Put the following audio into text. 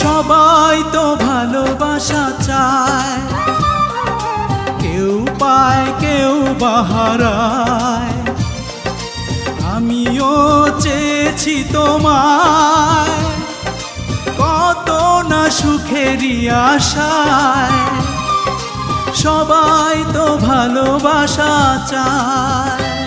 সবাই তো ভালোবাসা চায়, কেউ পায় কেউ বাহারায়। আমিও চেয়েছি তোমায় কত না সুখেরই আশায়। সবাই তো ভালোবাসা চায়।